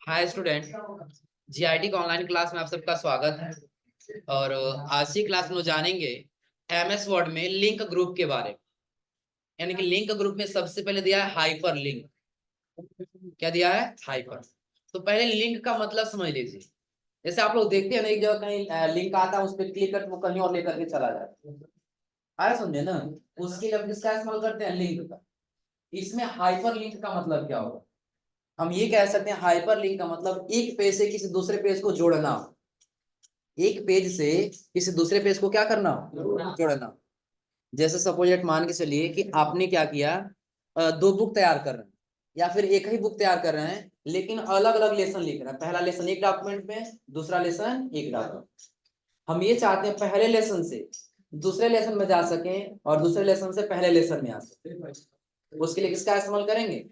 Hi student, GIT का online class में आप सबका स्वागत है। और आज की क्लास में जानेंगे एमएस वर्ड में लिंक ग्रुप के बारे में। यानी कि लिंक ग्रुप में सबसे पहले दिया है हाइपर लिंक। क्या दिया है? हाइपर। तो पहले लिंक का मतलब समझ लीजिए। जैसे आप लोग देखते हैं ना, एक जगह कहीं लिंक आता है, उस पर क्लिक करके वो कहीं और लेकर के चला जाता है। आया समझे ना? उसके लिए किसका इस्तेमाल करते हैं? लिंक का। इसमें हाइपर लिंक का मतलब क्या होगा? हम ये कह सकते हैं हाइपर लिंक का मतलब एक पेज से किसी दूसरे पेज को जोड़ना। एक पेज से किसी दूसरे पेज को क्या करना? जोड़ना। जैसे सपोज मान के चलिए कि आपने क्या किया, दो बुक तैयार कर रहे हैं या फिर एक ही बुक तैयार कर रहे हैं, लेकिन अलग अलग लेसन लिख रहे हैं। पहला लेसन एक डॉक्यूमेंट में, दूसरा लेसन एक डॉक्यूमेंट। हम ये चाहते हैं पहले लेसन से दूसरे लेसन में जा सके और दूसरे लेसन से पहले लेसन में आ सके। उसके लिए किसका इस्तेमाल करेंगे?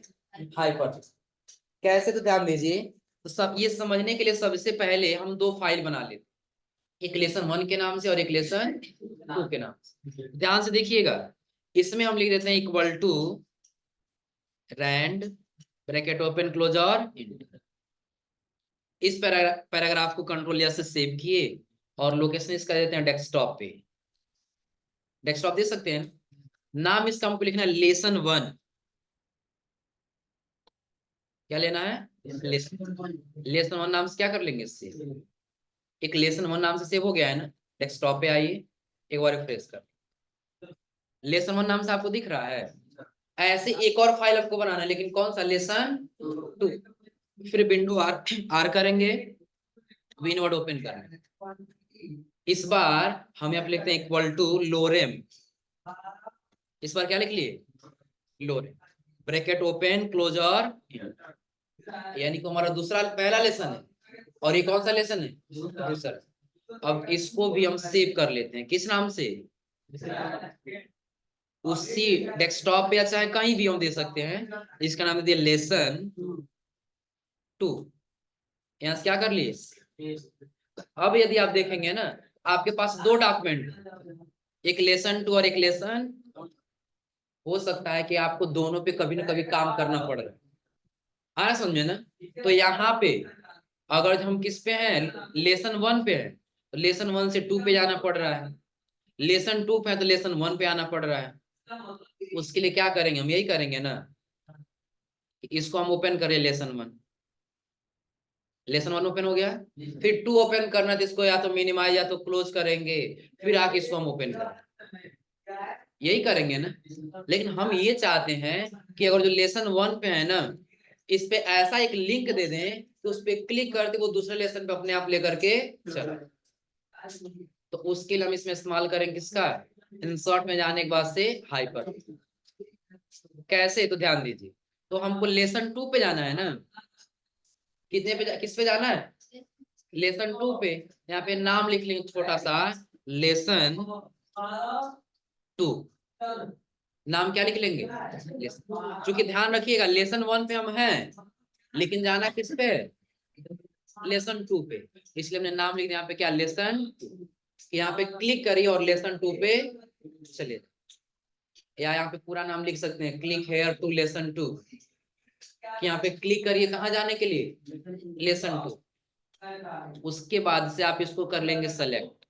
हाइपर। कैसे? तो ध्यान दीजिए। तो सब ये समझने के लिए सबसे पहले हम दो फाइल बना लेते हैं, एक लेसन 1 के नाम से और एक लेसन 2 के नाम से। ध्यान से देखिएगा। इसमें हम लिख देते हैं equal to rand bracket open close और इस पैराग्राफ को कंट्रोल या से सेव किए और लोकेशन इसका देते हैं डेस्कटॉप पे। डेस्कटॉप दे सकते हैं। नाम इसका हमको लिखना है लेसन 1। क्या लेना है? लेसन 1 नाम से क्या कर लेंगे? इससे एक लेसन 1 नाम से सेव हो गया है ना। डेस्कटॉप पे आइए, एक बार रिफ्रेश कर। लेसन 1 नाम से आपको दिख रहा है। ऐसे एक और फाइल आपको बनाना है, लेकिन कौन सा? लेसन 2। फिर विंडो आर आर करेंगे, विनवर्ड ओपन करेंगे। इस बार हम यहाँ पे लिखते हैं इक्वल टू लोरेम। इस बार क्या लिख लिए? लोरेम ब्रैकेट ओपन क्लोज और यानी कि हमारा दूसरा पहला लेसन है और ये कौन सा लेसन है? दूसरा। अब इसको भी हम सेव कर लेते हैं। किस नाम से? उसी डेस्कटॉप पे या चाहे कहीं भी हम दे सकते हैं। इसका नाम दे लेसन 2। यहां से क्या कर लिए? अब यदि आप देखेंगे ना, आपके पास दो डॉक्यूमेंट, एक लेसन 2 और एक लेसन। हो सकता है कि आपको दोनों पे कभी ना कभी काम करना पड़ रहा है। हाँ समझे ना? तो यहाँ पे अगर हम किस पे हैं? लेसन 1 पे है तो लेसन 1 से 2 पे जाना पड़ रहा है। लेसन 2 पे है तो लेसन 1 पे आना पड़ रहा है। उसके लिए क्या करेंगे? हम यही करेंगे ना, इसको हम ओपन करें लेसन 1। लेसन 1 ओपन हो गया। फिर 2 ओपन करना तो इसको या तो मिनिमाइज या तो क्लोज करेंगे, फिर आके इसको हम ओपन करें। यही करेंगे ना। लेकिन हम ये चाहते हैं कि अगर जो लेसन 1 पे है ना, इस पे ऐसा एक लिंक दे दें कि उस पे क्लिक करते वो दूसरे लेसन पे अपने आप लेकर के चला। तो उसके लिए हम इसमें इस्तेमाल करेंगे किसका? इंसर्ट में जाने के बाद से हाइपर। कैसे? तो ध्यान दीजिए। तो हमको लेसन 2 पे जाना है ना। कितने पे किस पे जाना है? लेसन 2 पे। यहाँ पे नाम लिख लेंगे छोटा सा, लेसन 2। नाम क्या लिख लेंगे? चूंकि ध्यान रखिएगा लेसन 1 पे हम हैं, लेकिन जाना किस पे? लेसन 2 पे। इसलिए हमने नाम लिख दिया यहाँ पे क्या? लेसन। यहाँ पे क्लिक करिए और लेसन 2 पे चलिए। या यहाँ पे पूरा नाम लिख सकते हैं, क्लिक हेयर टू लेसन 2। यहाँ पे क्लिक करिए कहाँ जाने के लिए? लेसन 2। उसके बाद से आप इसको कर लेंगे सेलेक्ट।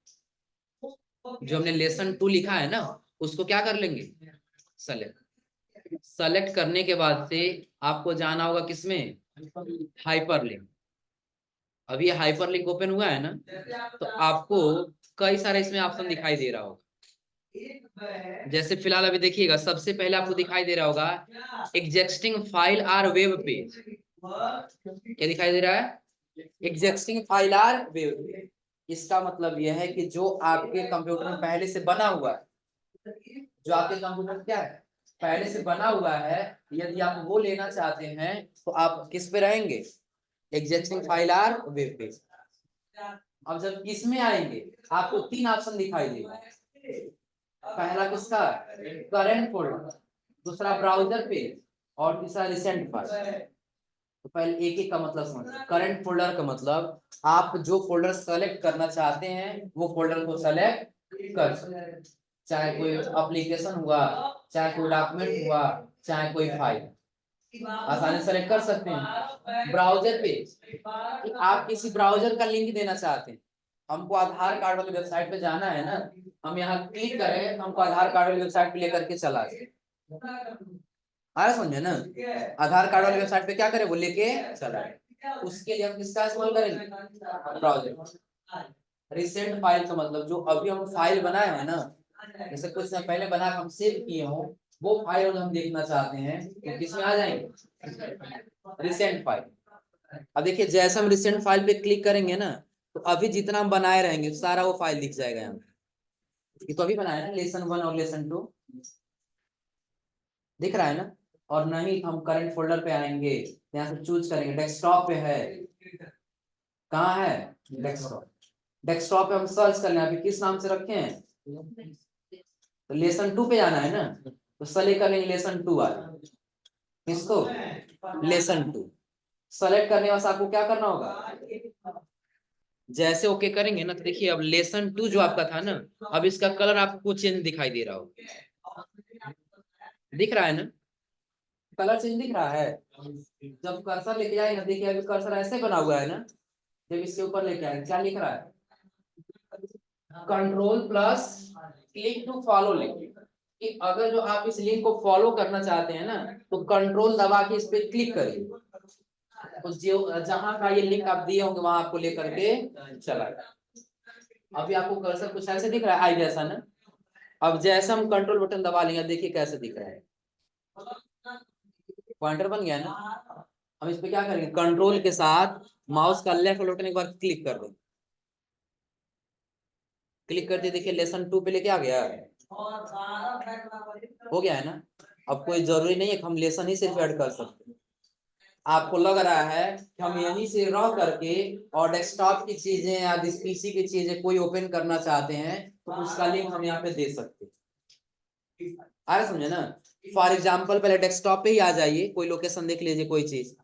जो हमने लेसन 2 लिखा है ना, उसको क्या कर लेंगे? सेलेक्ट। सेलेक्ट करने के बाद से आपको जाना होगा किसमें? Hyper link. अभी ये हाइपर लिंक ओपन हुआ है ना, तो आपको कई सारे इसमें ऑप्शन दिखाई दे रहा होगा। जैसे फिलहाल अभी देखिएगा, सबसे पहले आपको दिखाई दे रहा होगा existing file or web page. क्या दिखाई दे रहा है? Existing file or web page. इसका मतलब यह है कि जो आपके कंप्यूटर में पहले से बना हुआ है, जो आपके कंप्यूटर क्या है पहले से बना हुआ है, यदि आप वो लेना चाहते हैं तो आप किस पे रहेंगे? Existing file or web page. अब जब इसमें आएंगे आपको 3 ऑप्शन दिखाई देगा। पहला किसका? करंट फोल्डर, दूसरा ब्राउजर पेज और तीसरा रिसेंट फाइल। तो पहले एक एक का मतलब समझिए। करंट फोल्डर का मतलब आप जो फोल्डर सेलेक्ट करना चाहते हैं वो फोल्डर को सेलेक्ट कर सकते हैं। चाहे कोई एप्लीकेशन हुआ, चाहे कोई डॉक्यूमेंट हुआ, चाहे कोई फाइल। आसानी से सेलेक्ट कर सकते हैं। ब्राउजर पे आप किसी ब्राउजर का लिंक देना चाहते हैं, हमको आधार कार्ड वाली वेबसाइट पे जाना है ना, हम यहाँ क्लिक करें तो हमको आधार कार्ड वाली वेबसाइट पे लेकर के चला जाए। आ रहा समझे ना, आधार कार्ड वाली वेबसाइट पे क्या करें, वो लेके चला है। उसके लिए हम किसका इस्तेमाल करेंगे, ब्राउजर। रिसेंट फाइल का मतलब जो अभी हम फाइल बनाए हैं ना, जैसे कुछ समय पहले बना हम सेव किए हो, वो फाइल हम देखना चाहते हैं तो किसमें आ जाएंगे, रिसेंट फाइल। अब देखिए जैसे हम रिसेंट फाइल पे क्लिक करेंगे ना, तो अभी जितना हम बनाए रहेंगे सारा वो फाइल दिख जाएगा यहाँ। ये तो अभी बनाया ना लेसन 1 और लेसन 2, दिख रहा है ना। और नहीं तो हम करंट फोल्डर पे आएंगे, यहाँ से चूज करेंगे, डेस्कटॉप पे है, कहाँ है, डेस्कटॉप। डेस्कटॉप पे हम सर्च कर लें, अभी किस नाम से रखे हैं, तो लेसन 2 पे जाना है ना, तो सेलेक्ट करेंगे लेसन 2 आ इसको, लेसन 2 सेलेक्ट करने वास्ते आपको क्या करना होगा, जैसे ओके करेंगे ना, तो देखिए अब लेसन 2 जो आपका था ना, अब इसका कलर आपको चेंज दिखाई दे रहा हो, दिख रहा है ना, कलर चेंज दिख रहा है। जब कर्सर लेके जाएंगे, देखिए अभी कर्सर ऐसे बना हुआ है ना, जब इसके ऊपर लेके आएंगे क्या लिख रहा है, control plus click to follow link. कि अगर जो आप इस लिंक को फॉलो करना चाहते हैं ना, तो कंट्रोल दबा के इस पे क्लिक करिए, तो जो जहां का ये लिंक आप दिए होंगे वहां आपको लेकर के चला गया। अभी आपको कर्सर कुछ ऐसे दिख रहा है आई जैसा ना, अब जैसे हम कंट्रोल बटन दबा लेंगे, देखिए कैसे दिख रहा है, पॉइंटर बन गया ना। हम इस पे क्या करेंगे, कंट्रोल के साथ माउस का लेफ्ट बटन एक बार क्लिक कर देंगे, क्लिक करते देखिए लेसन 2 पे लेके आ गया, हो गया है ना। अब कोई जरूरी नहीं है कि हम लेसन ही सिर्फ ऐड कर सकते हैं। आपको लग रहा है कि हम यहीं से रह करके और डेस्कटॉप की चीजें या पीसी की चीजें कोई ओपन करना चाहते हैं, तो उसका लिंक हम यहाँ पे दे सकते हैं। आ रहा समझे ना। फॉर एग्जाम्पल पहले डेस्कटॉप पे ही आ जाइए, कोई लोकेशन देख लीजिए कोई चीज,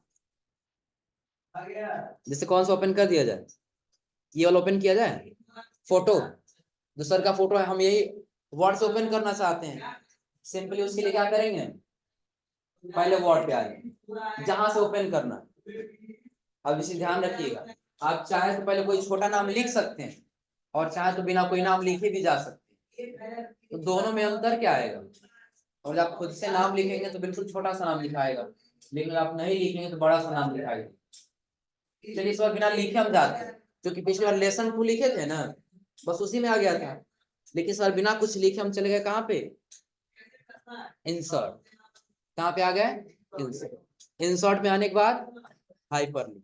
जैसे कौन सा ओपन कर दिया जाए, ये वाला ओपन किया जाए, फोटो, दूसर का फोटो है, हम यही वर्ड से ओपन करना चाहते हैं, सिंपली उसके लिए क्या करेंगे, पहले वर्ड पे आएंगे जहां से ओपन करना। अब इसे ध्यान रखिएगा, आप चाहे तो पहले कोई छोटा नाम लिख सकते हैं, और चाहे तो बिना कोई नाम लिखे भी जा सकते हैं, तो दोनों में अंतर क्या आएगा, और जब आप खुद से नाम लिखेंगे तो बिल्कुल छोटा सा नाम लिखाएगा, लेकिन आप नहीं लिखेंगे तो बड़ा सा नाम लिखाएगा। चलिए इस बार बिना लिखे हम जाते हैं, क्योंकि पिछली बार लेसन 2 लिखे थे ना, बस उसी में आ गया था, लेकिन इस बार बिना कुछ लिखे हम चले गए कहाँ पे, इंसर्ट, कहाँ पे आ गए, इंसर्ट। इंसर्ट में आने के बाद हाइपर लिंक,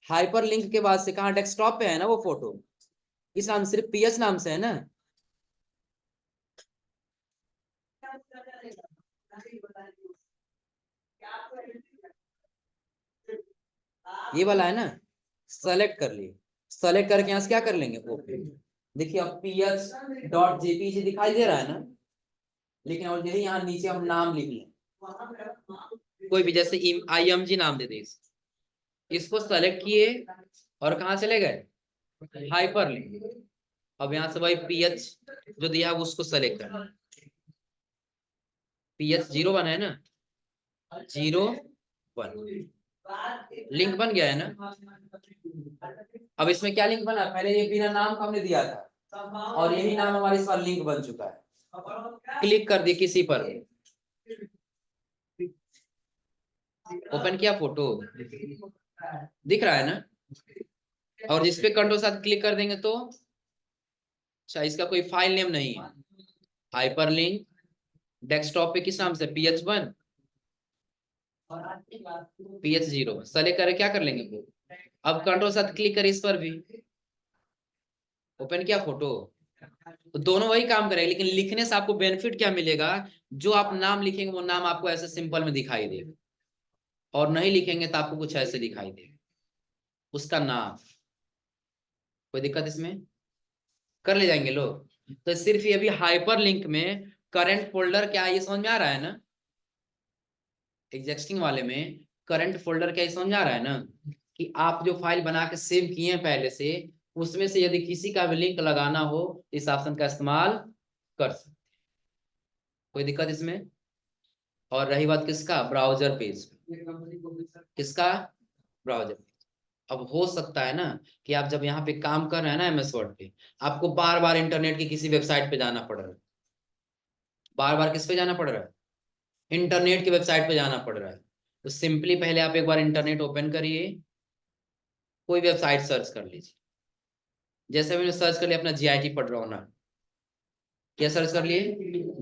हाइपर लिंक के बाद से कहाँ, डेस्कटॉप पे है ना वो फोटो, इस नाम सिर्फ पीएच नाम से है ना, ये वाला है ना, सेलेक्ट कर लिए, सेलेक्ट करके यहाँ से क्या कर लेंगे, ओके। देखिए अब ph डॉट जेपीजी दिखाई दे रहा है ना, लेकिन और यही यहाँ नीचे हम नाम लिख लें, कोई भी, जैसे img नाम दे दे, इसको सेलेक्ट किए और कहाँ चले गए, हाइपर लिंक। अब यहाँ से भाई ph जो दिया है उसको सेलेक्ट करना, ph 01 है ना, 01 लिंक बन गया है ना। अब इसमें क्या लिंक बना, पहले ये बिना नाम का हमने दिया था, और यही नाम हमारे इस बार लिंक बन चुका है। क्लिक कर दिए किसी पर, ओपन किया, फोटो दिख रहा है ना, और जिस पे कंट्रोल साथ क्लिक कर देंगे तो, अच्छा इसका कोई फाइल नेम नहीं है, हाइपर लिंक डेस्कटॉप पे किस नाम से, ph1 ph0 सेलेक्ट करे क्या कर लेंगे वो। अब कंट्रोल साथ क्लिक करें इस पर भी, ओपन किया फोटो, तो दोनों वही काम करेगा, लेकिन लिखने से आपको बेनिफिट क्या मिलेगा, जो आप नाम लिखेंगे वो नाम आपको ऐसे सिंपल में दिखाई देगा, और नहीं लिखेंगे तो आपको कुछ ऐसे दिखाई देगा उसका नाम। कोई दिक्कत इसमें, कर ले जाएंगे लोग। तो सिर्फ ये अभी हाइपर लिंक में करंट फोल्डर क्या है ये समझ में आ रहा है ना, एग्जिस्टिंग वाले में करंट फोल्डर क्या समझ आ रहा है ना, कि आप जो फाइल बना के सेव किए हैं पहले से, उसमें से यदि किसी का भी लिंक लगाना हो, इस ऑप्शन का इस्तेमाल कर सकते। कोई दिक्कत इसमें। और रही बात किसका, ब्राउजर पेज, किसका? ब्राउजर। अब हो सकता है ना कि आप जब यहाँ पे काम कर रहे हैं ना MS वर्ड पे, आपको बार बार इंटरनेट की किसी वेबसाइट पे जाना पड़ रहा है। बार बार किस पे जाना पड़ रहा है? इंटरनेट की वेबसाइट पे जाना पड़ रहा है। तो सिंपली पहले आप एक बार इंटरनेट ओपन करिए, कोई वेबसाइट सर्च कर लीजिए। जैसे मैंने सर्च कर लिया अपना GIT पढ़ रहा हूँ ना, क्या सर्च कर लिए?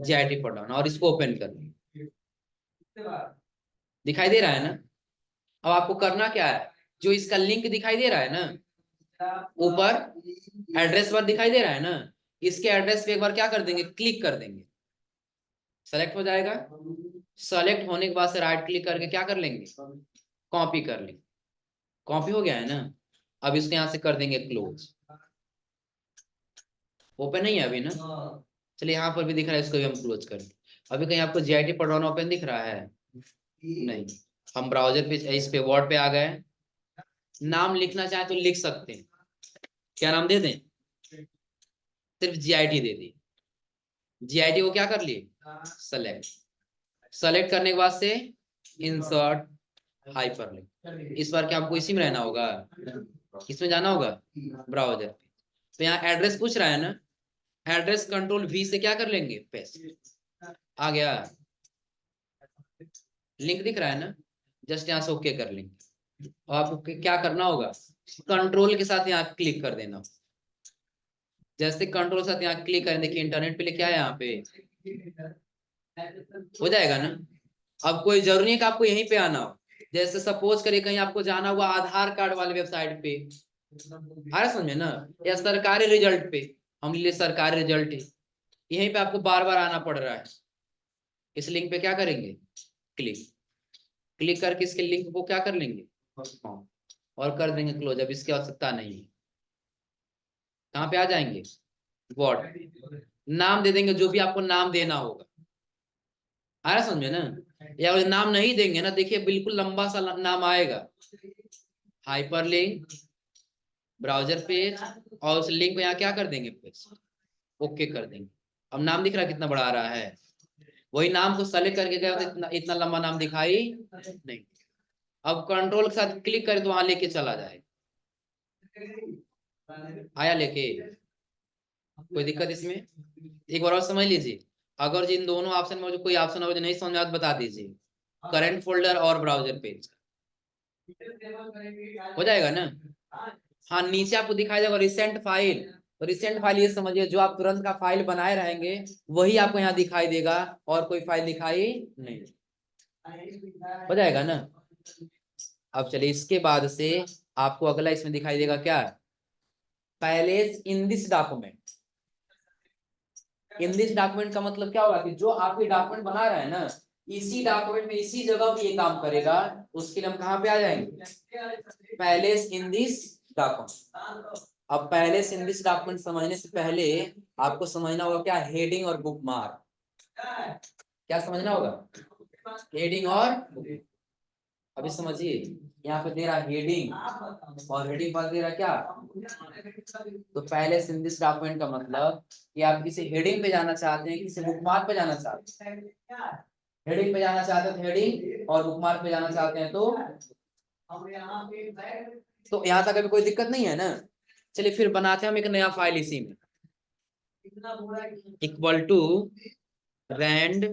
GIT पढ़ रहा हूँ ना, और इसको ओपन कर लिया। दिखाई दे रहा है ना? अब आपको करना क्या है, जो इसका लिंक दिखाई दे रहा है ना ऊपर, एड्रेस बार दिखाई दे रहा है ना, इसके एड्रेस पे एक बार क्या कर देंगे, क्लिक कर देंगे। सेलेक्ट हो जाएगा। सेलेक्ट होने के बाद से राइट क्लिक करके क्या कर लेंगे, कॉपी कर लेंगे। कॉपी हो गया है ना। अब इसको यहां से कर देंगे क्लोज। ओपन नहीं है अभी ना, चलिए यहाँ पर भी दिख रहा है, इसको भी हम क्लोज कर दें। अभी कहीं आपको GIT पढ़वाना ओपन दिख रहा है? नहीं। हम ब्राउजर पे, इस पे वर्ड पे आ गए। नाम लिखना चाहे तो लिख सकते हैं। क्या नाम दे दें? सिर्फ GIT दे दी। GIT को क्या कर लिए, सेलेक्ट। सेलेक्ट करने के बाद से इंसर्ट हाइपरलिंक। इस बार क्या आपको इसी में रहना होगा, इसमें जाना होगा ब्राउजर पे। तो यहाँ एड्रेस पूछ रहा है ना, एड्रेस Ctrl+V से क्या कर लेंगे, पेस्ट। आ गया। लिंक दिख रहा है ना, जस्ट यहाँ से ओके कर लेंगे। और आपको क्या करना होगा, कंट्रोल के साथ यहाँ क्लिक कर देना। जैसे कंट्रोल के साथ यहाँ क्लिक करें, देखिए इंटरनेट पे लिखे आया यहाँ पे, हो जाएगा ना। अब कोई जरूरी है कि आपको यहीं पे आना हो। जैसे सपोज करिए कहीं आपको जाना हुआ आधार कार्ड वाले वेबसाइट पे, आ रहा समझे ना, या सरकारी रिजल्ट पे, हम लिए सरकारी रिजल्ट है, यहीं पे आपको बार बार आना पड़ रहा है। इस लिंक पे क्या करेंगे, क्लिक। क्लिक करके इसके लिंक को क्या कर लेंगे, और कर देंगे क्लोज। अब इसकी आवश्यकता नहीं है। कहाँ पे आ जाएंगे, वर्ड। नाम दे देंगे जो भी आपको नाम देना होगा। आ रहा समझे ना। या नाम नहीं देंगे ना, देखिए बिल्कुल लंबा सा नाम आएगा, हाइपरलिंक, ब्राउजर पेज, और उस लिंक पे यहाँ क्या कर देंगे, पेज ओके कर देंगे। अब नाम दिख रहा है कितना बड़ा आ रहा है। वही नाम को सेलेक्ट करके गया तो इतना इतना लंबा नाम दिखाई नहीं। अब कंट्रोल के साथ क्लिक करें तो वहां लेके चला जाए। आया लेके, कोई दिक्कत इसमें? एक बार और समझ लीजिए। अगर जिन दोनों ऑप्शन में जो कोई ऑप्शन हो जो नहीं समझ आता बता दीजिए। करंट फोल्डर और ब्राउजर पेज, हो जाएगा ना। हाँ, नीचे आपको दिखाई देगा रिसेंट फाइल। तो रिसेंट फाइल ये समझिए जो आप तुरंत का फाइल बनाए रहेंगे वही आपको यहाँ दिखाई देगा, और कोई फाइल दिखाई नहीं। हो जाएगा ना। अब चलिए इसके बाद से आपको अगला इसमें दिखाई देगा क्या, palace in this document. In this document का मतलब क्या होगा कि जो आपके डॉक्यूमेंट बना रहे हैं ना, इसी डॉक्यूमेंट में इसी जगह पे ये काम करेगा। उसके लिए हम कहाँ पे आ जाएंगे, पैलेस इन दिस डॉक्यूमेंट। अब पैलेस इन दिस डॉक्यूमेंट समझने से पहले आपको समझना होगा क्या, हेडिंग और बुकमार्क। क्या समझना होगा, हेडिंग और bookmark। अभी समझिए, यहाँ पे दे रहा हेडिंग, और हेडिंग पर दे रहा क्या, तो पहले से दिस डॉक्यूमेंट का मतलब कि आप किसी हेडिंग पे जाना चाहते हैं, किसी बुकमार्क पे जाना चाहते हैं। हेडिंग पे जाना चाहते हैं तो हेडिंग, और बुकमार्क पे जाना चाहते हैं तो यहाँ तक अभी कोई दिक्कत नहीं है ना। चलिए फिर बनाते हैं हम एक नया फाइल इसी में, equal to rand,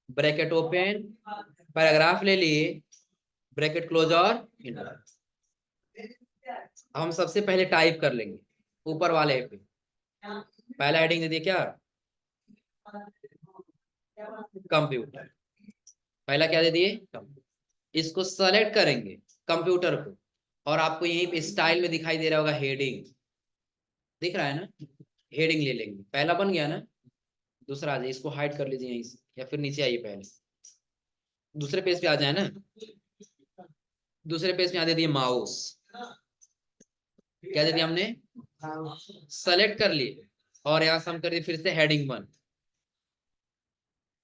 bracket open, paragraph ले लिए, ब्रैकेट क्लोज और इंटर। हम सबसे पहले टाइप कर लेंगे ऊपर वाले पे, पहला हेडिंग दे दिए क्या, कंप्यूटर। पहला क्या दे दिए, इसको सेलेक्ट करेंगे कंप्यूटर को, और आपको यहीं पे स्टाइल में दिखाई दे रहा होगा हेडिंग, दिख रहा है ना। हेडिंग ले लेंगे, पहला बन गया ना। दूसरा आ जाए, इसको हाइड कर लीजिए यहीं से, या फिर नीचे आइए, पहले दूसरे पेज पे आ जाए ना। दूसरे पेज पे आ दे दिए माउस, क्या दे दिया हमने, सेलेक्ट कर लिए, और यहाँ से हम कर दिए फिर से हेडिंग 1।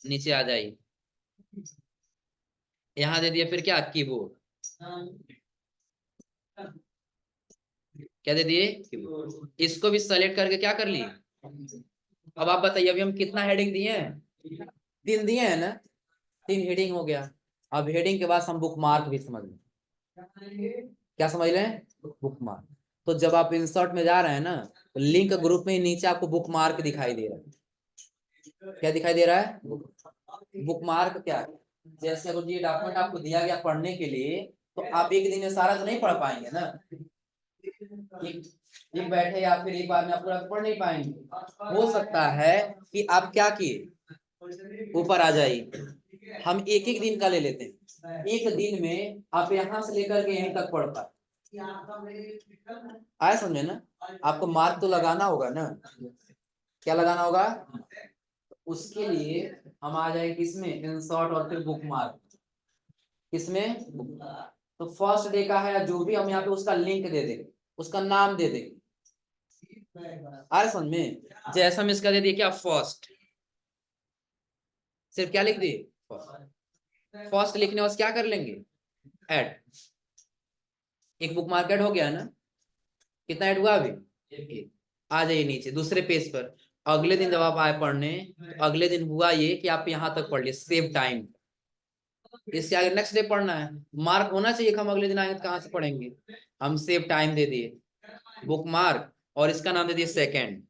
नीचे आ जाइए, यहाँ दे दिया फिर क्या, कीबोर्ड। क्या दे दिए, इसको भी सेलेक्ट करके क्या कर लिए। अब आप बताइए, अभी हम कितना हेडिंग दिए हैं, 3 दिए हैं ना, 3 हेडिंग हो गया। अब हेडिंग के बाद हम बुक मार्क भी समझ लें। क्या समझ रहे हैं? Book mark. तो जब आप इंसर्ट में जा रहे हैं ना, तो लिंक ग्रुप में नीचे आपको बुक मार्क दिखाई दे रहा है। क्या दिखाई दे रहा है? बुक मार्क क्या है? जैसे अगर ये डॉक्यूमेंट आपको दिया गया पढ़ने के लिए, तो आप एक दिन में सारा तो नहीं पढ़ पाएंगे ना। एक बैठे या फिर एक बार में आप पूरा पढ़ नहीं पाएंगे। हो सकता है कि आप क्या किए, ऊपर आ जाइए, हम एक एक दिन का ले लेते हैं। एक दिन में आप यहाँ से लेकर के यहीं तक पढ़ पाए। आया समझे ना? आपको मार्क तो लगाना होगा ना। क्या लगाना होगा? उसके लिए हम आ जाए किसमें? इंसर्ट और फिर बुक मार्क। किसमें? तो फर्स्ट डे का है जो भी हम यहाँ पे उसका लिंक दे देंगे, उसका नाम दे देंगे। आया समझ में? जैसा हम इसका दे दिए क्या, फर्स्ट। सिर्फ क्या लिख दिए? फर्स्ट लिखने वाले क्या कर लेंगे? ऐड। एक बुक मार्क ऐड हो गया ना? कितना ऐड हुआ अभी? आ जाइए नीचे दूसरे पेज पर। अगले दिन जब आप आए पढ़ने, तो अगले दिन हुआ ये कि आप यहां तक पढ़ लिए, सेव टाइम। इससे आगे नेक्स्ट डे पढ़ना है, मार्क होना चाहिए कि हम अगले दिन आएंगे तो कहां से पढ़ेंगे। हम सेव टाइम दे दिए बुक मार्क, और इसका नाम दे दिए सेकेंड।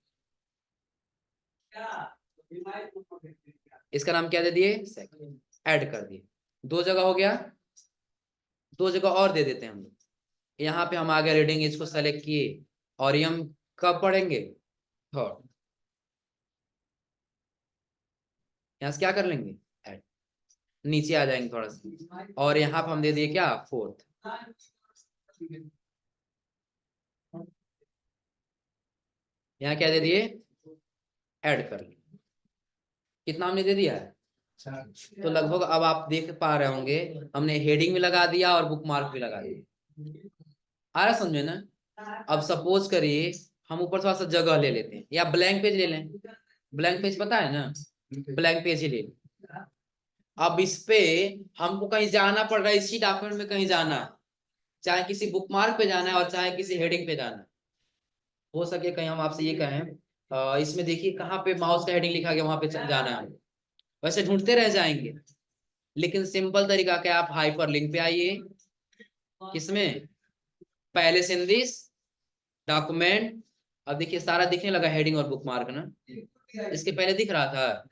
इसका नाम क्या दे दिए? सेकेंड। ऐड कर दिए। दो जगह हो गया। दो जगह और दे देते हैं हम लोग। यहाँ पे हम आगे रीडिंग इसको सेलेक्ट किए, और ये हम कब पढ़ेंगे? थर्ड। यहाँ से क्या कर लेंगे? ऐड। नीचे आ जाएंगे थोड़ा सा, और यहाँ पे हम दे दिए क्या? फोर्थ। यहाँ क्या दे दिए? ऐड कर लिए। कितना हमने दे दिया है? तो लगभग अब आप देख पा रहे होंगे, हमने हेडिंग भी लगा दिया और बुक मार्क भी लगा दिया। आ रहा समझे ना? अब सपोज करिए हम ऊपर थोड़ा सा जगह ले लेते हैं, या ब्लैंक पेज ले लें। ब्लैंक पेज पता है ना? ब्लैंक पेज ही ले लें। अब इस पे हमको कहीं जाना पड़ रहा है, इसी डॉक्यूमेंट में कहीं जाना है, चाहे किसी बुक मार्क पे जाना है और चाहे किसी हेडिंग पे जाना है। हो सके कहीं हम आपसे ये कहें, इसमें देखिए कहाँ पे माउस का हेडिंग लिखा गया, वहां पे जाना है। वैसे ढूंढते रह जाएंगे, लेकिन सिंपल तरीका क्या, आप हाइपर लिंक पे आइए। किसमें? पहले से इन दिस डॉक्यूमेंट। अब देखिए सारा दिखने लगा हेडिंग और बुक मार्क ना। इसके पहले दिख रहा था,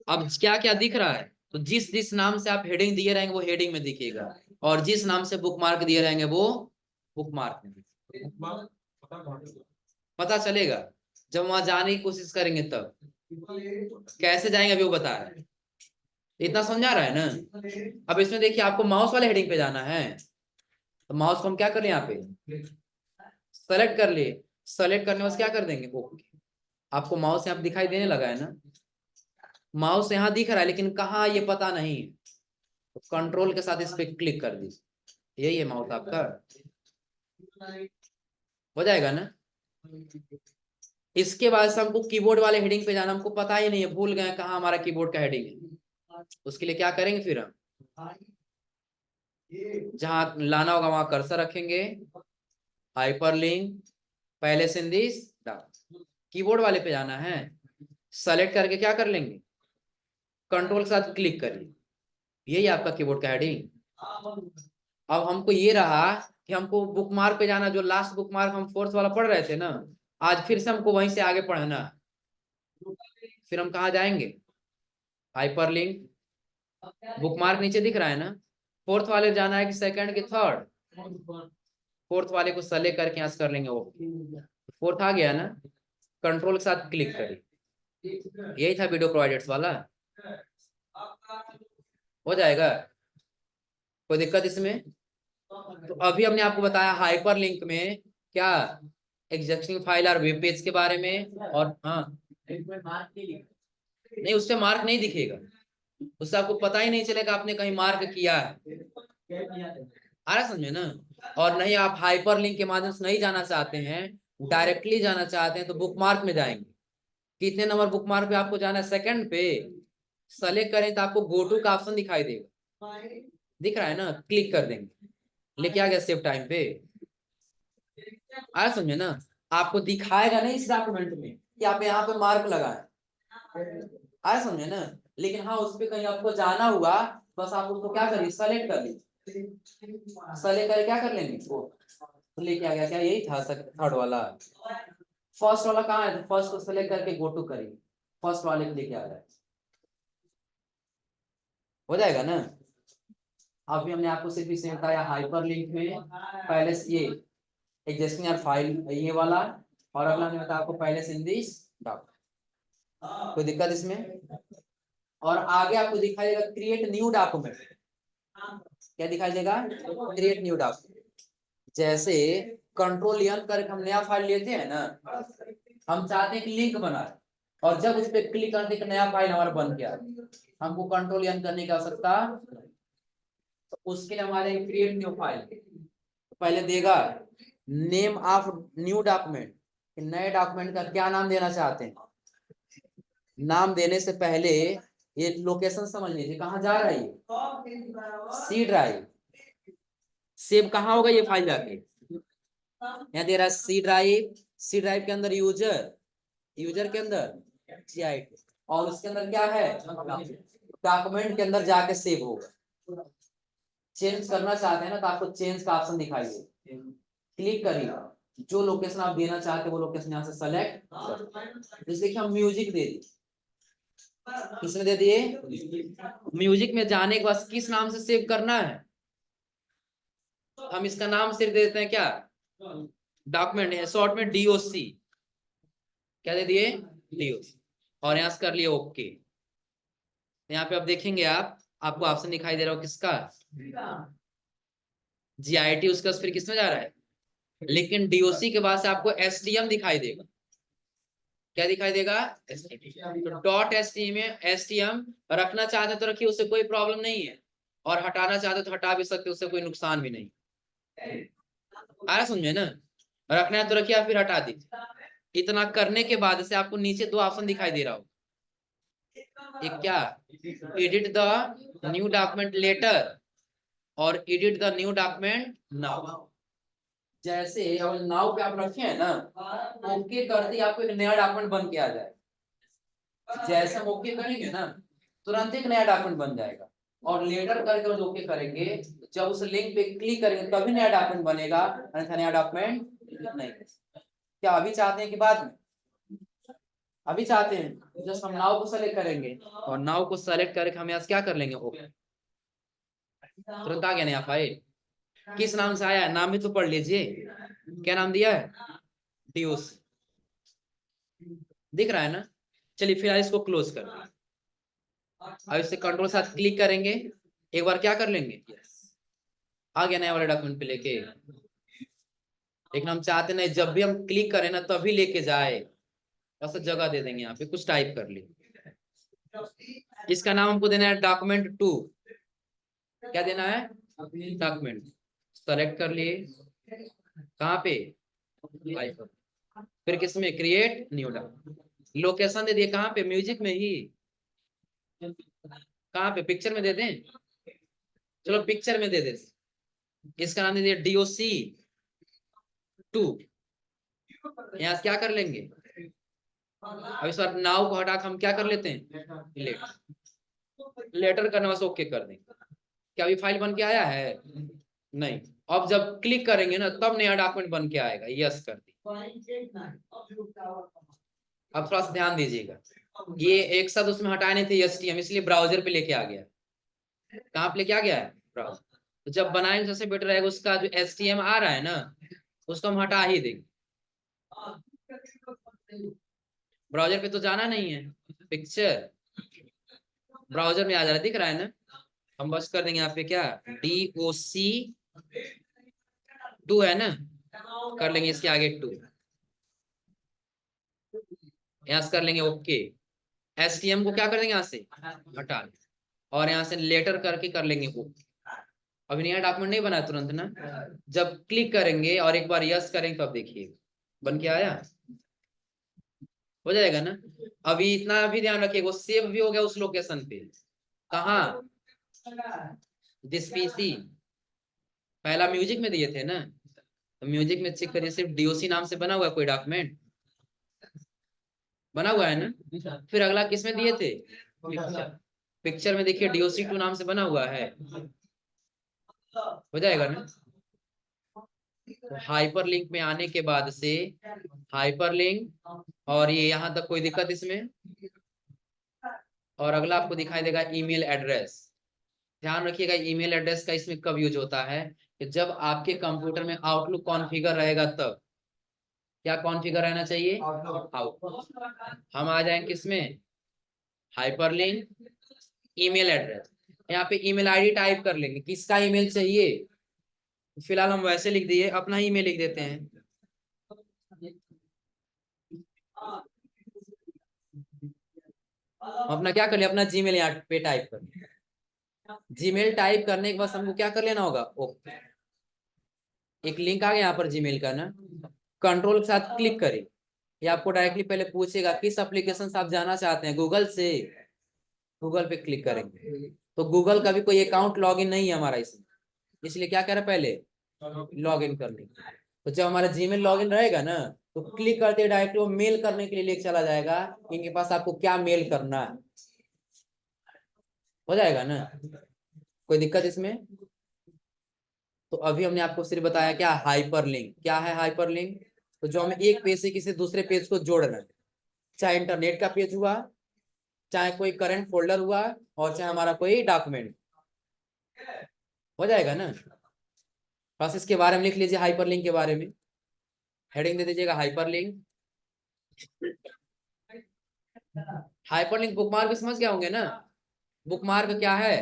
अब क्या क्या दिख रहा है? तो जिस जिस नाम से आप हेडिंग दिए रहेंगे वो हेडिंग में दिखेगा, और जिस नाम से बुक मार्क दिए रहेंगे वो बुक मार्क में दिखेगा। पता चलेगा जब वहां जाने की कोशिश करेंगे तब। कैसे जाएंगे अभी वो बता रहे हैं। इतना समझा रहा है ना? अब इसमें देखिए आपको माउस वाले हेडिंग पे जाना है, तो माउस को हम क्या करें, यहाँ पे सेलेक्ट कर लिए। सेलेक्ट करने के क्या कर देंगे? ओके। आपको माउस यहाँ पे दिखाई देने लगा है ना? माउस यहाँ दिख रहा है, लेकिन कहाँ ये पता नहीं है। तो कंट्रोल के साथ इस पे क्लिक कर दीजिए, यही है माउस आपका। हो जाएगा ना? इसके बाद से हमको कीबोर्ड वाले हेडिंग पे जाना, हमको पता ही नहीं है, भूल गए कहाँ हमारा कीबोर्ड का हेडिंग है। उसके लिए क्या करेंगे फिर हम, जहां लाना होगा वहां कर्सर रखेंगे, हाइपरलिंक, पहले से दिस कीबोर्ड वाले पे जाना है। सेलेक्ट करके क्या कर लेंगे? कंट्रोल के साथ क्लिक करिए, यही आपका कीबोर्ड का हेडिंग। अब हमको ये रहा कि हमको बुक मार्क पे जाना, जो लास्ट बुक मार्क हम फोर्थ वाला पढ़ रहे थे ना, आज फिर से हमको वहीं से आगे पढ़ना। फिर हम कहाँ जाएंगे? हाइपरलिंक, बुक मार्क नीचे दिख रहा है ना? फोर्थ वाले जाना है कि सेकंड के थर्ड? फोर्थ वाले को सेलेक्ट करके यहाँ से कर लेंगे ओके। फोर्थ आ गया ना? कंट्रोल के साथ क्लिक करिए, यही था वीडियो प्रोवाइडर्स वाला। हो जाएगा? कोई दिक्कत इसमें? तो अभी हमने आपको बताया हाइपर लिंक में क्या, एग्जिस्टिंग फाइल और वेब पेज के बारे में। और हाँ, नहीं उस पे मार्क नहीं दिखेगा, उससे आपको पता ही नहीं चलेगा आपने कहीं मार्क किया है। आ रहा समझे ना? और नहीं आप हाइपर लिंक के माध्यम से नहीं जाना चाहते हैं, डायरेक्टली जाना चाहते हैं, तो बुक मार्क में जाएंगे। कितने नंबर बुक मार्क पे आपको जाना है? सेकंड पे। सेलेक्ट करें तो आपको गो टू का ऑप्शन दिखाई देगा, दिख रहा है ना? क्लिक कर देंगे, लेके आ गया सेव टाइम पे। आया समझे ना? आपको दिखाएगा नहीं इस डॉक्यूमेंट में कि आप यहाँ पे मार्क लगाए। आया समझे ना? लेकिन हाँ उस पे कहीं आपको जाना हुआ, बस आप उसको क्या करिए, सेलेक्ट कर लीजिए, सेलेक्ट करके क्या कर लेंगे वो तो लेके आ गया। क्या यही था थर्ड वाला? फर्स्ट वाला कहाँ है? फर्स्ट को सेलेक्ट करके गो टू करिए, फर्स्ट वाले को लेके आ जाए, हो जाएगा ना। अभी हमने आपको सिर्फ इसे बताया हाइपर लिंक में पहले से ये एग्जिस्टिंग यार फाइल ये वाला, और अगला हमने बताया आपको पहले से इन दिस डॉक्यूमेंट। कोई दिक्कत इसमें? और आगे आपको दिखाई देगा क्रिएट न्यू डॉक्यूमेंट। क्या दिखाई देगा? Create new document. जैसे कंट्रोल एन करके हम नया फाइल लेते हैं ना, हम चाहते हैं कि लिंक बना, और जब उस पर क्लिक करते एक नया फाइल हमारा बन गया, हमको कंट्रोल एन करने की आवश्यकता, तो उसके लिए हमारे क्रिएट न्यू फाइल पहले देगा नेम ऑफ न्यू डॉक्यूमेंट, नए डॉक्यूमेंट का क्या नाम देना चाहते हैं। नाम देने से पहले ये लोकेशन समझ लीजिए कहाँ जा रहा है ये, सी ड्राइव। सेव कहाँ होगा ये फाइल जाके, यहाँ दे रहा है सी ड्राइव, सी ड्राइव के अंदर यूजर, यूजर के अंदर GIT, और उसके अंदर क्या है डॉक्यूमेंट के अंदर जाके सेव होगा। चेंज करना चाहते हैं ना तो आपको चेंज का ऑप्शन दिखाई दे, क्लिक करिए, जो लोकेशन आप देना चाहते हैं वो लोकेशन यहाँ से सेलेक्ट कर। जैसे कि हम म्यूजिक दे दिए, किसमें दे दिए? म्यूजिक में जाने के बाद किस नाम से सेव करना है, हम इसका नाम सिर्फ देते हैं क्या, डॉक्यूमेंट है शॉर्ट में DOC, क्या दे दिए DOC, और यहाँ से कर लिए ओके। यहाँ पे आप देखेंगे आपको ऑप्शन दिखाई दे रहा हो किसका, GIT, उसका फिर किसमें जा रहा है, लेकिन DOC के बाद से आपको STM दिखाई देगा। क्या दिखाई देगा? तो डॉट STM रखना चाहते तो रखिए, उससे कोई प्रॉब्लम नहीं है, और हटाना चाहते तो हटा भी सकते, उससे कोई नुकसान भी नहीं। आया समझे ना? रखना है तो रखिए या फिर हटा दीजिए। इतना करने के बाद से आपको नीचे दो ऑप्शन दिखाई दे रहा हो, एक क्या, edit the new document letter, और edit the new document now. जैसे और नाउ पे आप रखे हैं ना, ओके करते ही आपको एक नया डॉक्यूमेंट बन के आ जाए। जैसे हम ओके करेंगे ना तुरंत एक नया डॉक्यूमेंट बन जाएगा, और लेटर करके जो ओके करेंगे जब उस लिंक पे क्लिक करेंगे तभी नया डॉक्यूमेंट बनेगा, अन्यथा नया डॉक्यूमेंट नहीं। क्या अभी चाहते हैं कि बाद में? अभी चाहते हैं। जस्ट हम नाउ को सेलेक्ट करेंगे, और नाउ को सेलेक्ट करके हम यहाँ क्या कर लेंगे ओके, तुरंत आ गया नया फाइल। किस नाम से आया है, नाम भी तो पढ़ लीजिए, क्या नाम दिया है, DOC, दिख रहा है ना। चलिए फिर इसको क्लोज कर, अब इससे कंट्रोल साथ क्लिक करेंगे, एक बार क्या कर लेंगे, आ गया नया वाला डॉक्यूमेंट पे लेके। लेकिन हम चाहते नहीं जब भी हम क्लिक करें ना तभी लेके जाए, बस जगह दे देंगे, यहाँ पे कुछ टाइप कर ली। इसका नाम हमको देना है डॉक्यूमेंट 2, क्या देना है, डॉक्यूमेंट, सेलेक्ट कर लिए, कहाँ पे, फिर किसमें, क्रिएट न्यू डॉक्यूमेंट, लोकेशन दे दिए कहाँ पे, म्यूजिक में ही, कहाँ पे, पिक्चर में दे दें, चलो पिक्चर में दे दे। इसका नाम दे दिया DOC2, यहाँ से क्या कर लेंगे, अब इस बार नाउ को हटा हम क्या कर लेते हैं, लेटर करने वास्ते ओके कर देंगे। क्या अभी फाइल बन के आया है? नहीं। अब जब क्लिक करेंगे ना तब नया डॉक्यूमेंट बन के आएगा, यस कर दी। अब थोड़ा सा ध्यान दीजिएगा, ये एक साथ उसमें हटाए नहीं थे STM, इसलिए ब्राउजर पे लेके आ गया। कहाँ पे लेके आ गया है, ब्राउजर। तो जब बनाएंगे सबसे बेटर रहेगा उसका जो STM आ रहा है ना उसको हम हटा ही देंगे, ब्राउजर पे तो जाना नहीं है, पिक्चर ब्राउजर में आ जा रहा है, दिख रहा है ना। हम बस कर देंगे यहाँ पे क्या, DOC2 है ना, कर लेंगे इसके आगे 2, यहाँ से कर लेंगे ओके। STM को क्या कर देंगे यहाँ से हटा लेंगे, और यहाँ से लेटर करके कर लेंगे ओके। अभी नया डॉक्यूमेंट नहीं बना तुरंत ना, जब क्लिक करेंगे और एक बार यस करेंगे तब देखिए बन के आया, हो जाएगा ना। अभी इतना भी ध्यान रखिए वो सेव भी हो गया उस लोकेशन पे, कहाँ, दिस PC, पहला म्यूजिक में दिए थे ना, तो म्यूजिक में चेक करिए सिर्फ DOC नाम से बना हुआ है कोई डॉक्यूमेंट, बना हुआ है ना। फिर अगला किस में दिए थे, पिक्चर, पिक्चर में देखिए DOC2 नाम से बना हुआ है, हो जाएगा ना। तो हाइपरलिंक में आने के बाद से हाइपरलिंक, और ये यहाँ तक कोई दिक्कत इसमें। और अगला आपको दिखाई देगा ईमेल एड्रेस। ध्यान रखिएगा ईमेल एड्रेस का इसमें कब यूज होता है, कि जब आपके कंप्यूटर में आउटलुक कॉन्फ़िगर रहेगा तब। क्या कॉन्फ़िगर रहना चाहिए? आउटलुक। हम आ जाएंगे किसमें, हाइपरलिंक, ईमेल एड्रेस। यहाँ पे ईमेल आईडी टाइप कर लेंगे, किसका ईमेल चाहिए। फिलहाल हम वैसे लिख दिए, अपना ईमेल लिख देते हैं। अपना क्या कर लिया, अपना जीमेल यहाँ पे टाइप कर। जीमेल टाइप करने के बाद हमको क्या कर लेना होगा, ओके। एक लिंक आ गया यहाँ पर जीमेल का ना, कंट्रोल के साथ क्लिक करें। ये आपको डायरेक्टली पहले पूछेगा किस एप्लीकेशन से आप जाना चाहते हैं, गूगल से। गूगल पे क्लिक करेंगे तो गूगल का भी कोई अकाउंट लॉगिन नहीं है हमारा इसमें, इसलिए क्या करें, पहले लॉगिन कर लेंगे। तो जब हमारा जीमेल लॉगिन रहेगा ना, तो क्लिक करते डायरेक्ट वो मेल करने के लिए लेके चला जाएगा, इनके पास आपको क्या मेल करना है, हो जाएगा ना। कोई दिक्कत इसमें? तो अभी हमने आपको सिर्फ बताया क्या हाइपरलिंक क्या है। हाइपरलिंक तो जो हमें एक पेज से किसी दूसरे पेज को जोड़ना है, चाहे इंटरनेट का पेज हुआ, चाहे कोई करंट फोल्डर हुआ, और चाहे हमारा कोई डॉक्यूमेंट, हो जाएगा ना। प्रोसेस के बारे में लिख लीजिए, हाइपरलिंक के बारे में हेडिंग दे दीजिएगा हाइपरलिंक। हाइपरलिंक बुकमार्क समझ गए होंगे ना। बुकमार्क क्या है,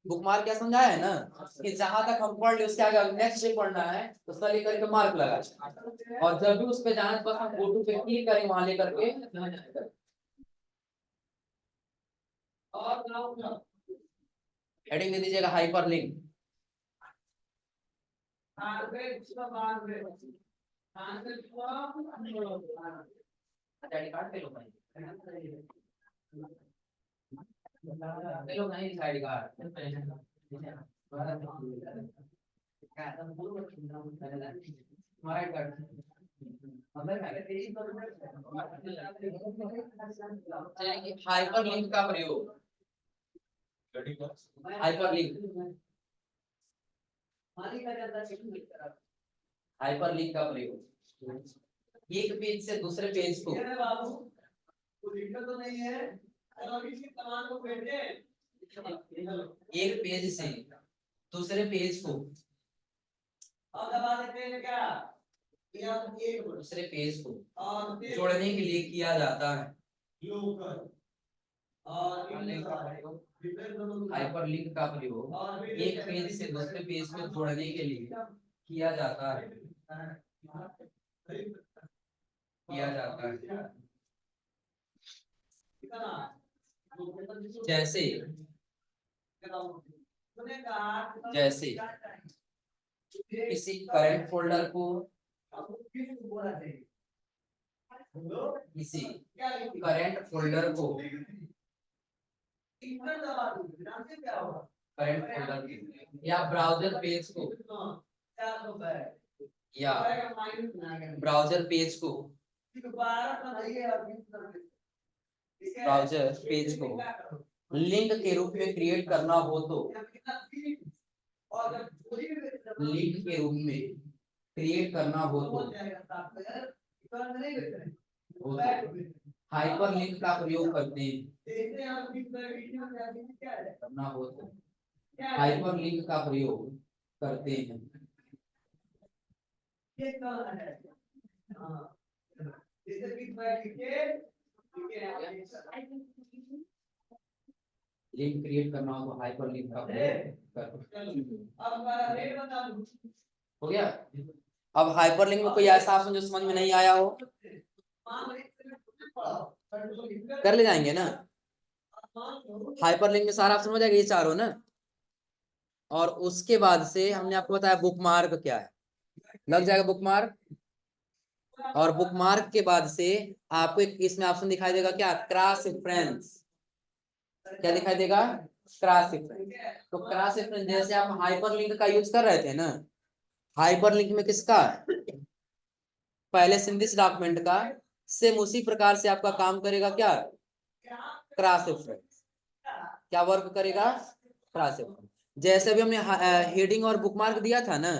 बुकमार्क क्या समझाया है ना, कि जहां तक हम पढ़ ले उसके आगे नेक्स्ट डे पढ़ना है तो उसका लेकर के मार्क लगा, और जब भी उस पे जाने पर हम गो टू पे क्लिक करें वहां लेकर के। हेडिंग दे दीजिएगा हाइपरलिंक। हाइपरलिंक का प्रयोग, हाइपरलिंक हाइपरलिंक का प्रयोग एक पेज से दूसरे पेज को, एक पेज से दूसरे पेज को, दूसरे पेज को जोड़ने के लिए किया जाता है। हाइपरलिंक का प्रयोग एक पेज से दूसरे पेज को जोड़ने के लिए किया जाता है, किया जाता है। जैसे जैसे किसी करंट फोल्डर को, किसी करंट फोल्डर को, करंट फोल्डर या ब्राउजर पेज को, या ब्राउजर पेज को, ब्राउजर पेज को लिंक के रूप में क्रिएट करना हो तो, लिंक के रूप में क्रिएट करना हो तो हाइपरलिंक का प्रयोग करते हैं। करना हो तो हाइपरलिंक का प्रयोग करते हैं। लिंक क्रिएट करना हो तो हाइपरलिंक का प्रयोग हो गया। अब हाइपरलिंक में कोई ऐसा ऑप्शन जो समझ में नहीं आया हो, कर ले जाएंगे ना। हाइपरलिंक में सारा ऑप्शन हो जाएगा, ये चारों ना। और उसके बाद से हमने आपको बताया बुकमार्क क्या है, लग जाएगा बुकमार्क। और बुकमार्क के बाद से आपको एक इसमें ऑप्शन दिखाई देगा क्या, क्रॉस रेफरेंस। क्या दिखाई देगा, क्रॉस रेफरेंस। तो क्रॉस रेफरेंस जैसे आप हाइपरलिंक का यूज कर रहे थे ना, हाइपरलिंक में किसका, पहले सिंथिस डॉक्यूमेंट का, सेम उसी प्रकार से आपका काम करेगा क्या, क्रॉस रेफरेंस क्या वर्क करेगा, क्रॉस रेफरेंस। जैसे भी हमने हेडिंग और बुकमार्क दिया था ना,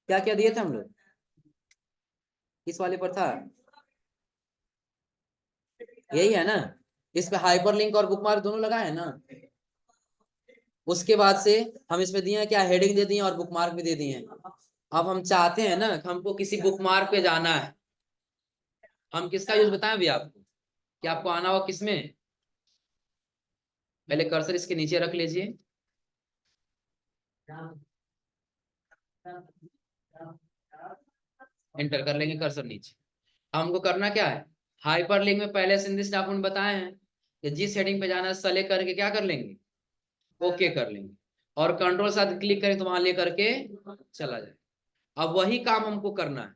क्या क्या दिए थे हम लोग, किस वाले पर था, यही है ना, इस पे हाइपरलिंक और बुकमार्क दोनों लगा है ना। उसके बाद से हम इसमें दिए हैं क्या, हेडिंग दे दिए और बुकमार्क भी दे दिए हैं। अब हम चाहते हैं ना हमको किसी बुकमार्क पे जाना है, हम किसका यूज बताएं अभी आपको, कि आपको आना हो किसमें, पहले कर्सर इसके नीचे रख लीजिए, एंटर कर लेंगे कर्सर नीचे। हमको करना क्या है, हाइपरलिंक में पहले से दिस डॉक्यूमेंट बताए हैं कि जिस हेडिंग पे जाना है सेलेक्ट करके क्या कर लेंगे, ओके कर लेंगे, और कंट्रोल साथ क्लिक करें तो वहां लेकर के चला जाए। अब वही काम हमको करना है,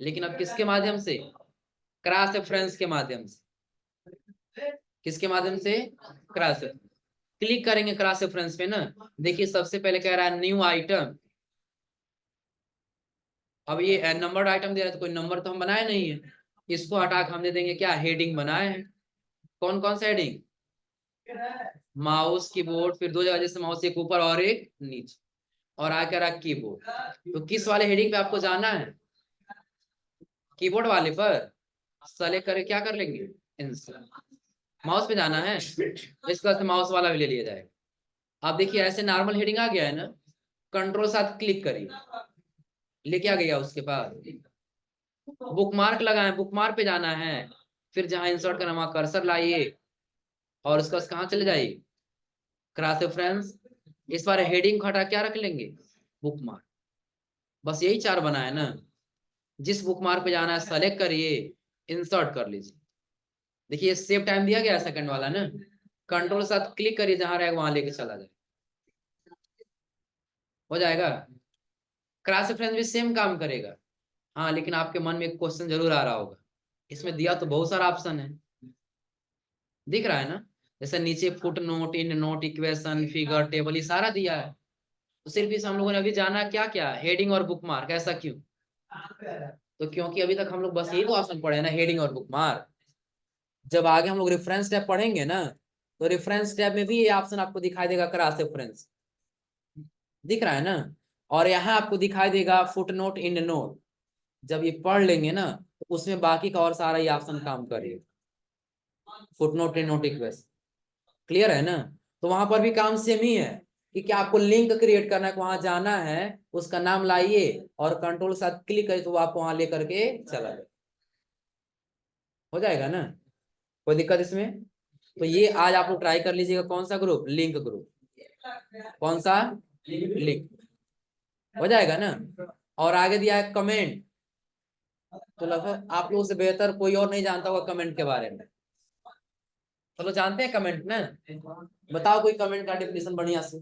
लेकिन अब किसके माध्यम से, क्रॉस रेफरेंस के माध्यम से। किसके माध्यम से, क्रॉस, क्लिक करेंगे क्रॉस रेफरेंस पे ना। देखिए सबसे पहले कह रहा है न्यू आइटम, अब ये नंबर्ड आइटम दे रहा है तो कोई नंबर तो हम बनाए नहीं है, इसको हटा के हम दे देंगे क्या, हेडिंग बनाए हैं। कौन कौन सा हेडिंग, माउस कीबोर्ड, फिर दो जगह जैसे माउस एक ऊपर और एक नीचे, और आकर रहा कीबोर्ड। तो किस वाले हेडिंग पे आपको जाना है, कीबोर्ड वाले पर सेलेक्ट करके क्या कर लेंगे, इंसर्ट। माउस पे जाना है इसका से माउस वाला भी ले लिया जाएगा। आप देखिए ऐसे नॉर्मल हेडिंग आ गया है ना, कंट्रोल साथ क्लिक करिए, लेके आ गया उसके पास। बुकमार्क लगाए, बुकमार्क पे जाना है, फिर जहां इंसर्ट करना वहां कर्सर लाइए और उसका कहाँ चले जाइए, क्रॉस रेफरेंस। इस बार हेडिंग को हटा क्या रख लेंगे, बुकमार्क। बस यही चार बना है ना, जिस बुकमार्क पे जाना है सेलेक्ट करिए, इंसर्ट कर लीजिए। देखिए सेव टाइम दिया गया सेकंड वाला ना, कंट्रोल साथ क्लिक करिए जहां रहेगा वहां लेके चला जाए, हो जाएगा। क्रॉस रेफरेंस भी सेम काम करेगा। हाँ लेकिन आपके मन में एक क्वेश्चन जरूर आ रहा होगा, इसमें दिया तो बहुत सारा ऑप्शन है, दिख रहा है ना, जैसे नीचे foot note, in note, equation, figure, table, ये सारा दिया है। तो सिर्फ इस हम लोगों ने अभी जाना क्या क्या, हेडिंग और बुकमार्क, ऐसा क्यों, तो क्योंकि अभी तक हम लोग बस यही तो ऑप्शन पढ़े ना, हेडिंग और बुकमार्क। जब आगे हम लोग रेफरेंस टैब पढ़ेंगे ना, तो रेफरेंस टैब में भी ये ऑप्शन आपको दिखाई देगा, क्रॉस रेफरेंस, दिख रहा है ना। और यहाँ आपको दिखाई देगा फुट नोट, इंड नोट। जब ये पढ़ लेंगे ना तो उसमें बाकी का और सारा ये ऑप्शन काम करेगा, foot note, end note, equation, clear है ना। तो वहां पर भी काम सेम ही है, कि क्या आपको लिंक क्रिएट करना है, वहां जाना है, उसका नाम लाइए और कंट्रोल साथ क्लिक करिए तो वो आपको वहां लेकर के चला जाए, हो जाएगा ना, कोई दिक्कत इसमें। तो ये आज आप लोग ट्राई कर लीजिएगा, कौन सा ग्रुप, लिंक ग्रुप, कौन सा, लिंक, हो जाएगा ना। और आगे दिया है कमेंट, तो लगभग आप लोगों से बेहतर कोई और नहीं जानता होगा कमेंट के बारे में। चलो जानते हैं कमेंट ना, बताओ कोई कमेंट का डेफिनेशन बढ़िया से।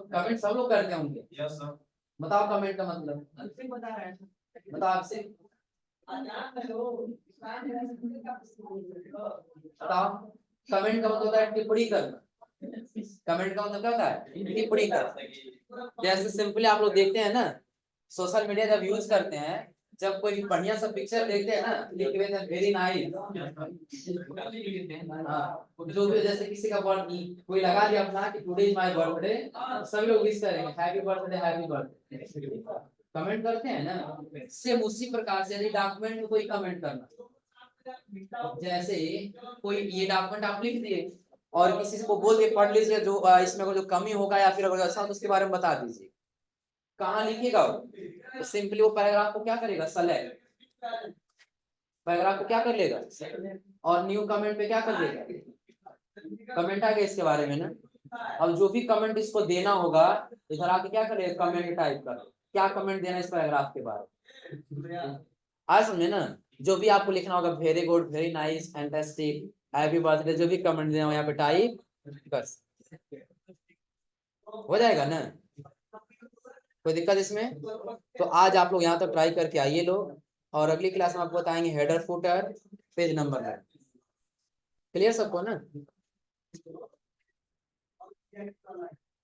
कमेंट सब लोग करते होंगे, बताओ कमेंट का मतलब, बताओ आपसे, बताओ। कमेंट का मतलब होता है टिप्पणी करना, कमेंट का मतलब क्या होता है, टिप्पणी करना। जैसे सिंपली आप लोग देखते हैं ना, सोशल मीडिया जब यूज करते हैं, जब कोई बढ़िया सा पिक्चर देखते हैं ना, लिख देते हैं वेरी नाइस, जो भी जैसे किसी का बर्थडे कोई लगा दिया अपना कि टुडे इज माय बर्थडे, सभी लोग विश करेंगे happy birthday, happy birthday, comment करते हैं ना। सेम उसी प्रकार से यदि डॉक्यूमेंट में कोई कमेंट करना, जैसे कोई ये डॉक्यूमेंट आप लिख दिए और किसी को बोल दिए पढ़ लीजिए, जो इसमें जो कमी होगा या फिर अगर अच्छा तो उसके बारे में बता दीजिए, कहाँ लिखिएगा वो, तो सिंपली वो पैराग्राफ को क्या करेगा, सेलेक्ट, पैराग्राफ को क्या कर लेगा, और न्यू कमेंट पे क्या कर देगा, कमेंट आ गया इसके बारे में ना। अब जो भी कमेंट इसको देना होगा, इधर आके क्या करेगा, कमेंट टाइप कर, क्या कमेंट देना इस पैराग्राफ के बारे में, आज समझे ना। जो भी आपको लिखना होगा, very good, very nice, fantastic, happy birthday, जो भी कमेंट देना हो यहाँ पे टाइप बस, हो जाएगा ना, कोई दिक्कत इसमें। तो आज आप लोग यहाँ तक ट्राई करके आइए लोग, और अगली क्लास में आपको बताएंगे header, footer, page number, clear सबको ना।